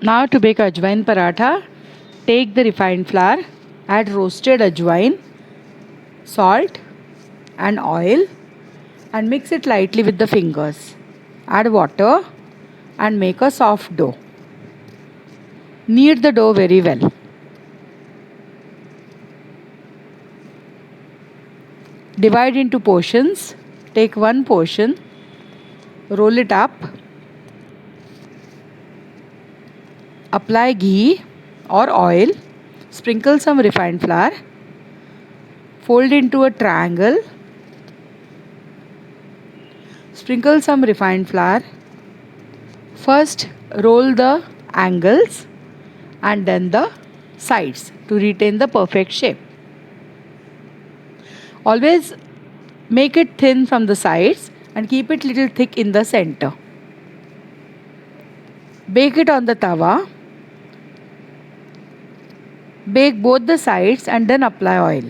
Now to bake ajwain paratha, take the refined flour, add roasted ajwain, salt and oil and mix it lightly with the fingers. Add water and make a soft dough. Knead the dough very well. Divide into portions. Take one portion, roll it up, apply ghee or oil, sprinkle some refined flour, fold into a triangle, sprinkle some refined flour. First roll the angles and then the sides to retain the perfect shape. Always make it thin from the sides and keep it little thick in the center. Bake it on the tawa. Bake both the sides and then apply oil.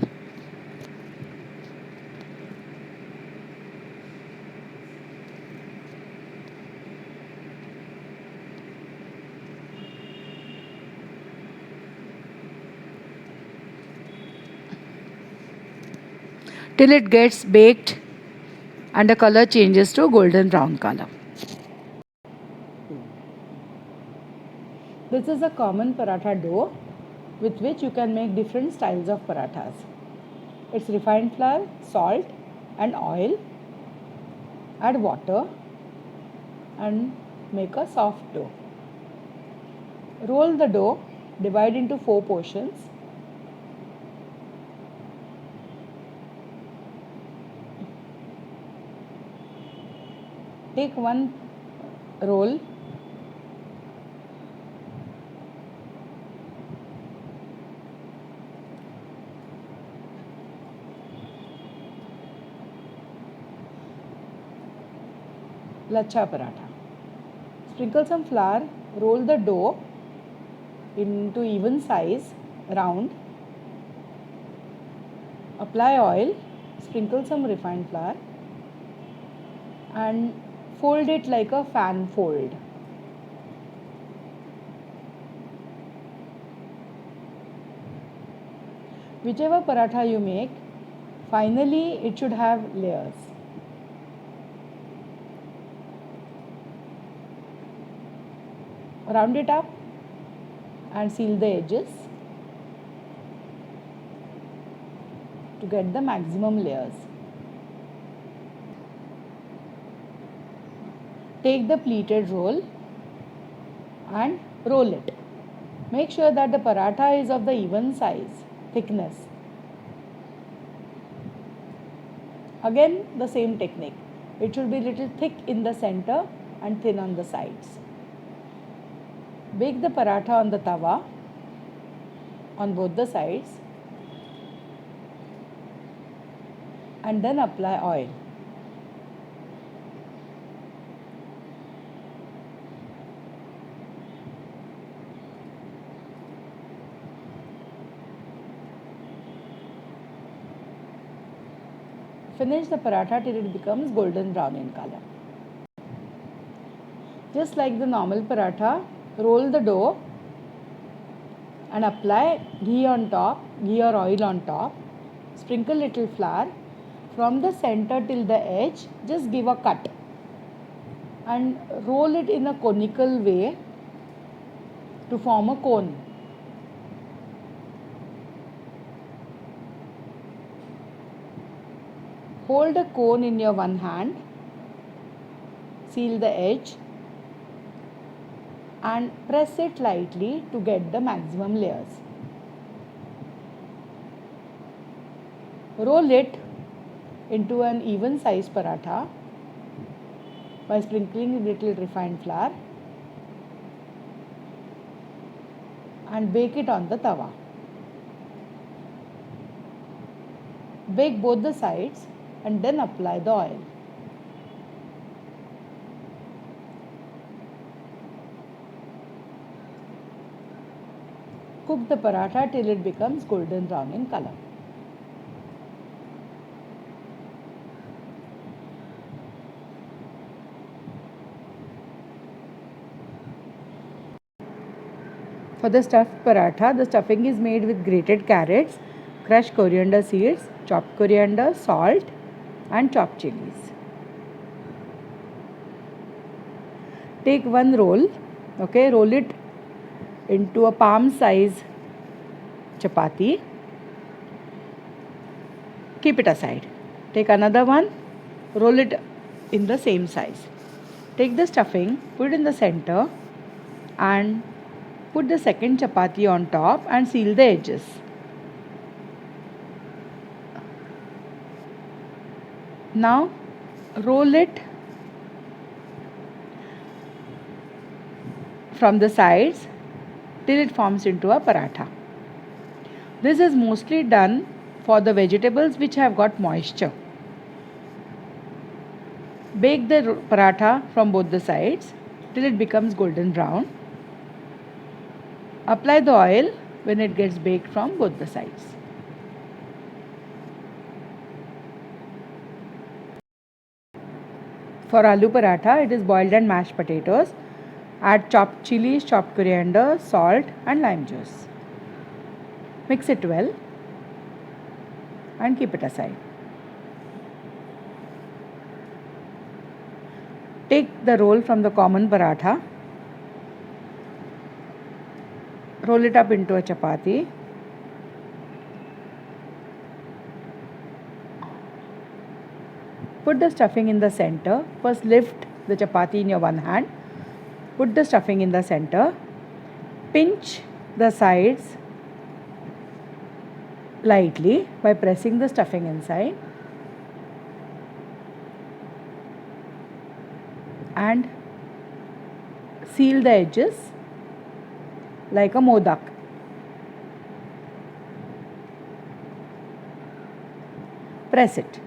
Till it gets baked and the color changes to golden brown color. This is a common paratha dough with which you can make different styles of parathas. It's refined flour, salt and oil. Add water and make a soft dough. Roll the dough, divide into 4 portions. Take one roll, lachha paratha. Sprinkle some flour, roll the dough into even size, round. Apply oil, sprinkle some refined flour and fold it like a fan fold. Whichever paratha you make, finally it should have layers. Round it up and seal the edges to get the maximum layers. Take the pleated roll and roll it. Make sure that the paratha is of the even size, thickness. Again the same technique. It should be little thick in the center and thin on the sides. Bake the paratha on the tawa on both the sides and then apply oil. Finish the paratha till it becomes golden brown in color. Just like the normal paratha, roll the dough and apply ghee on top, ghee or oil on top. Sprinkle little flour. From the center till the edge, just give a cut and roll it in a conical way to form a cone. Hold a cone in your one hand, seal the edge and press it lightly to get the maximum layers. Roll it into an even size paratha by sprinkling a little refined flour and bake it on the tawa. Bake both the sides and then apply the oil. Cook the paratha till it becomes golden brown in color. For the stuffed paratha, the stuffing is made with grated carrots, crushed coriander seeds, chopped coriander, salt, and chopped chilies. Take one roll, okay, roll it into a palm size chapati. Keep it aside. Take another one, roll it in the same size. Take the stuffing, put it in the center, and put the second chapati on top and seal the edges. Now roll it from the sides till it forms into a paratha. This is mostly done for the vegetables which have got moisture. Bake the paratha from both the sides till it becomes golden brown. Apply the oil when it gets baked from both the sides. For aloo paratha, it is boiled and mashed potatoes. Add chopped chilies, chopped coriander, salt and lime juice. Mix it well and keep it aside. Take the roll from the common paratha, roll it up into a chapati. Put the stuffing in the center. First lift the chapati in your one hand. Put the stuffing in the center. Pinch the sides lightly by pressing the stuffing inside. And seal the edges like a modak. Press it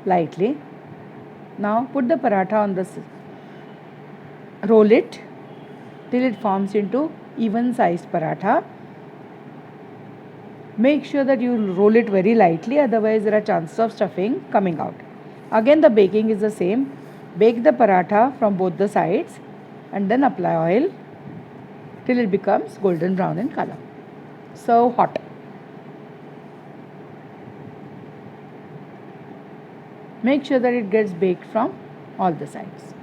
lightly. Now put the paratha on the roll it till it forms into even sized paratha. Make sure that you roll it very lightly, otherwise there are chances of stuffing coming out. Again the baking is the same. Bake the paratha from both the sides and then apply oil till it becomes golden brown in color. Serve hot. Make sure that it gets baked from all the sides.